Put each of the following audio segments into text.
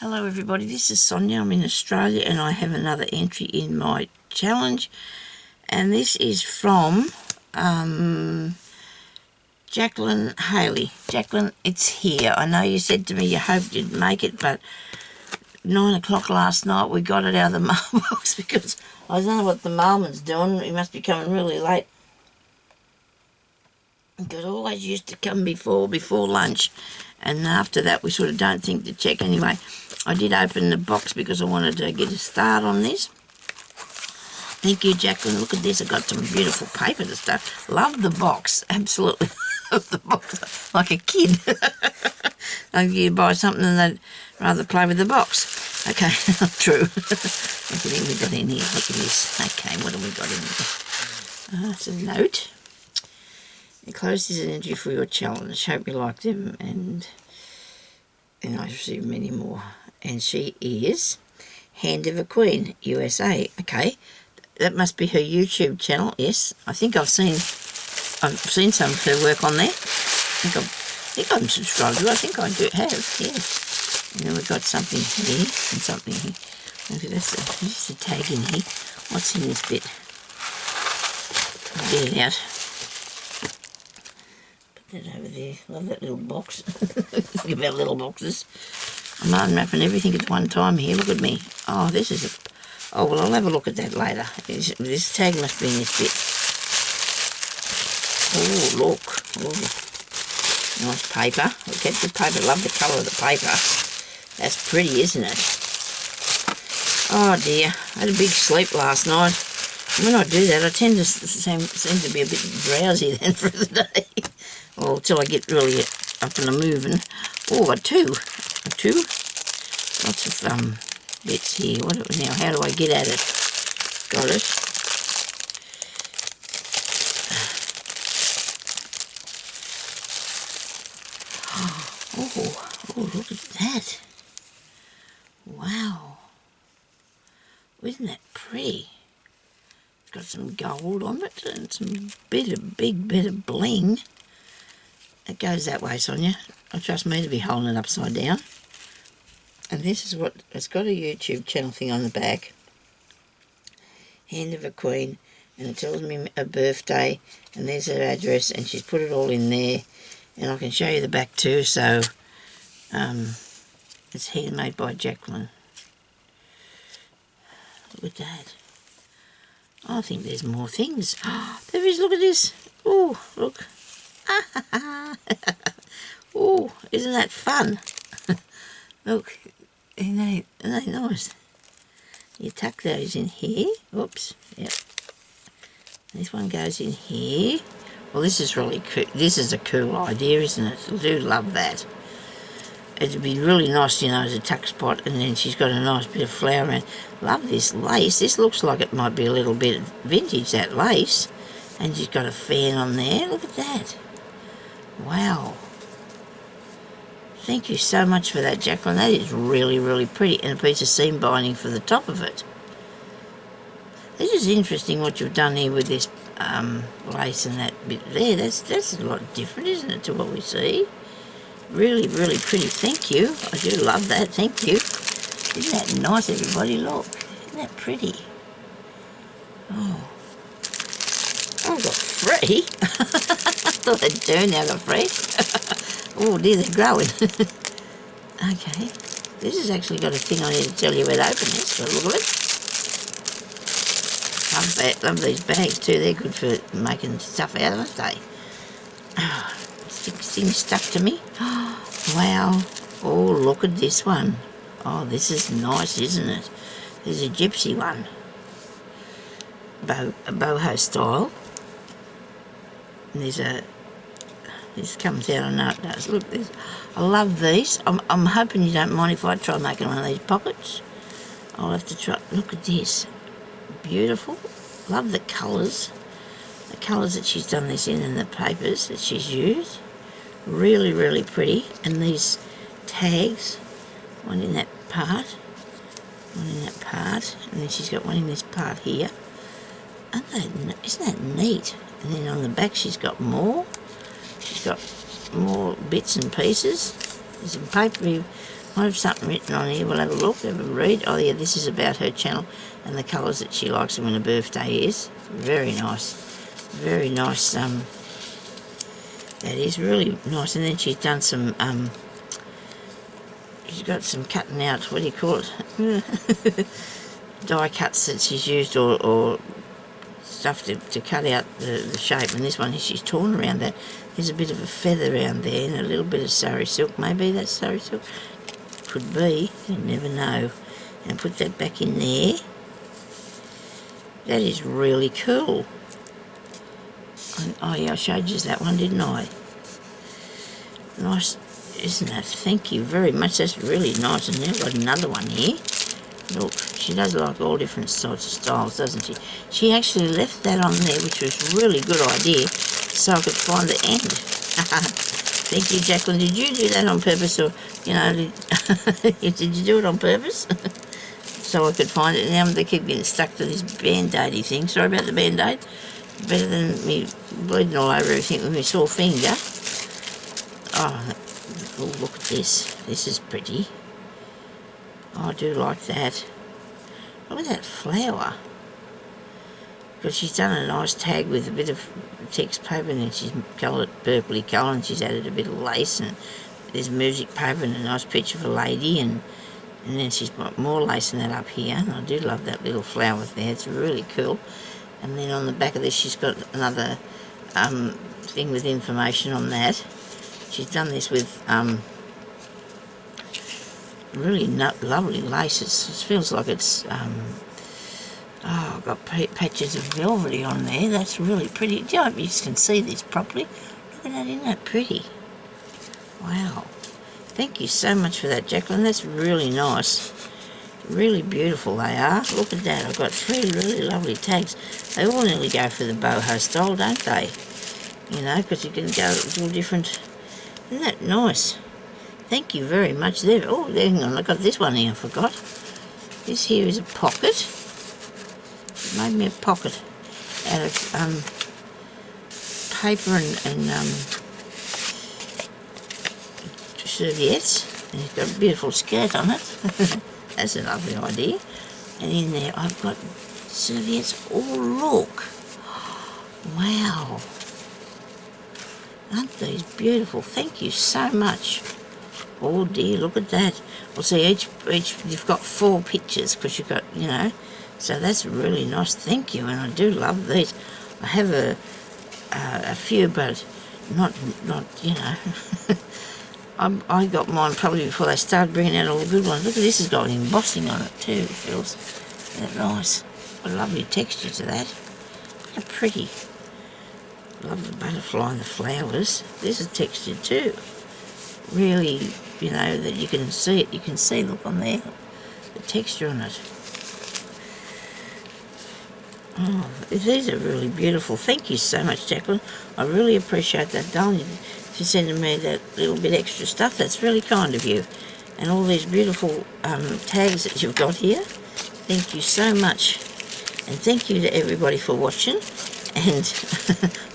Hello everybody, this is Sonia. I'm in Australia and I have another entry in my challenge, and this is from Jacqueline Hailey. Jacqueline, it's here. I know you said to me you hoped you'd make it, but 9 o'clock last night we got it out of the mailbox because I don't know what the mailman's doing. He must be coming really late. Because I always used to come before lunch, and after that we sort of don't think to check anyway. I did open the box because I wanted to get a start on this. Thank you, Jacqueline. Look at this. I've got some beautiful paper to start. Love the box. Absolutely love the box. Like a kid. Like you buy something and they'd rather play with the box. Okay, not true. Look at what we got in here. Look at this. Okay, what have we got in here? It's a note. Enclosed an entry for your challenge. Hope you like them, and I received many more. And she is Hand of a Queen, USA. Okay, that must be her YouTube channel. Yes, I think I've seen some of her work on there. I think I'm subscribed to her. I think I do have. Yes. And then we've got something here and something here. Maybe there's a tag in here. What's in this bit? I'll get it out. That over there. Love that little box. Think about little boxes. I'm unwrapping everything at one time here. Look at me. Oh, this is a... Oh, well, I'll have a look at that later. This tag must be in this bit. Oh, look. Oh, nice paper. Look at the paper. Love the colour of the paper. That's pretty, isn't it? Oh, dear. I had a big sleep last night. When I do that, I tend to seem to be a bit drowsy then for the day. Well, till I get really up and moving. Oh, a two. Lots of bits here. Now, how do I get at it? Got it. Oh, look at that. Wow. Isn't that pretty? It's got some gold on it and some big bit of bling. It goes that way, Sonia. I trust me to be holding it upside down. And this is what... It's got a YouTube channel thing on the back. Hand of a Queen. And it tells me her birthday. And there's her address. And she's put it all in there. And I can show you the back too. So, it's handmade by Jacqueline. Look at that. I think there's more things. Oh, there is. Look at this. Oh, look. Oh, isn't that fun? Look, isn't they nice? You tuck those in here. Oops, yep. This one goes in here. Well, this is really cool. This is a cool idea, isn't it? I do love that. It'd be really nice, you know, as a tuck spot, and then she's got a nice bit of flower around. Love this lace. This looks like it might be a little bit vintage, that lace. And she's got a fan on there. Look at that. Wow. Thank you so much for that, Jacqueline. That is really pretty. And a piece of seam binding for the top of it. This is interesting what you've done here with this lace and that bit there. That's a lot different, isn't it, to what we see? Really pretty. Thank you. I do love that. Thank you. Isn't that nice, everybody? Look. Isn't that pretty? Oh. I got free. I thought they'd turn out of free. Oh dear, they're growing. Okay. This has actually got a thing on here to tell you where to open this. So look at it. Love that. Love these bags too. They're good for making stuff out of, aren't they? Oh, things stuck to me. Oh, wow. Oh, look at this one. Oh, this is nice, isn't it? There's a gypsy one. A boho style. And this comes out, I know it does. Look, I love these. I'm hoping you don't mind if I try making one of these pockets. I'll have to try. Look at this. Beautiful. Love the colours. The colours that she's done this in and the papers that she's used. Really pretty. And these tags, one in that part, and then she's got one in this part here. Isn't that neat? And then on the back she's got more. She's got more bits and pieces. There's some paper might have something written on here. We'll have a look, have a read. Oh yeah, this is about her channel and the colours that she likes and when her birthday is. Very nice. Very nice. That is really nice. And then she's done some, she's got some cutting out, what do you call it? Die cuts that she's used or stuff to cut out the shape. And this one, she's torn around that. There's a bit of a feather around there and a little bit of sari silk. Maybe that's sari silk. Could be. You never know. And put that back in there. That is really cool. Oh yeah, I showed you that one, didn't I? Nice, isn't it? Thank you very much. That's really nice. And now I've got another one here. Look, she does like all different sorts of styles, doesn't she? She actually left that on there, which was a really good idea, so I could find the end. Thank you, Jacqueline. Did you do that on purpose, or, you know, did you do it on purpose? So I could find it. Now they keep getting stuck to this band-aidy thing. Sorry about the band-aid. Better than me bleeding all over everything with my sore finger. Oh, look at this. This is pretty. Oh, I do like that. Look at that flower. Because she's done a nice tag with a bit of text paper, and then she's coloured it purpley colour, and she's added a bit of lace, and there's music paper and a nice picture of a lady, and then she's got more lace than that up here. And I do love that little flower there. It's really cool. And then on the back of this, she's got another thing with information on that. She's done this with really lovely lace. It feels like it's got patches of velvety on there. That's really pretty. I hope you can see this properly. Look at that, isn't that pretty? Wow. Thank you so much for that, Jacqueline. That's really nice. Really beautiful they are. Look at that. I've got 3 really lovely tags. They all nearly go for the boho style, don't they? You know, because you can go all different. Isn't that nice? Thank you very much. There. Oh, hang on. I got this one here. I forgot. This here is a pocket. It made me a pocket out of paper and serviettes. And it's got a beautiful skirt on it. That's a lovely idea. And in there I've got serviettes. Oh, look. Wow. Aren't these beautiful? Thank you so much. Oh dear, look at that. Well, see, each you've got 4 pictures because you've got, you know, so that's really nice. Thank you, and I do love these. I have a few, but not you know. I got mine probably before they started bringing out all the good ones. Look at this, has got embossing on it too. It feels that nice. What a lovely texture to that. How pretty. Love the butterfly and the flowers. This is textured too. Really, you know, that you can see it. You can see, look on there, the texture on it. Oh, these are really beautiful. Thank you so much, Jacqueline. I really appreciate that, darling. For sending me that little bit extra stuff. That's really kind of you. And all these beautiful tags that you've got here. Thank you so much. And thank you to everybody for watching. And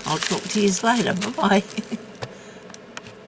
I'll talk to you later. Bye-bye.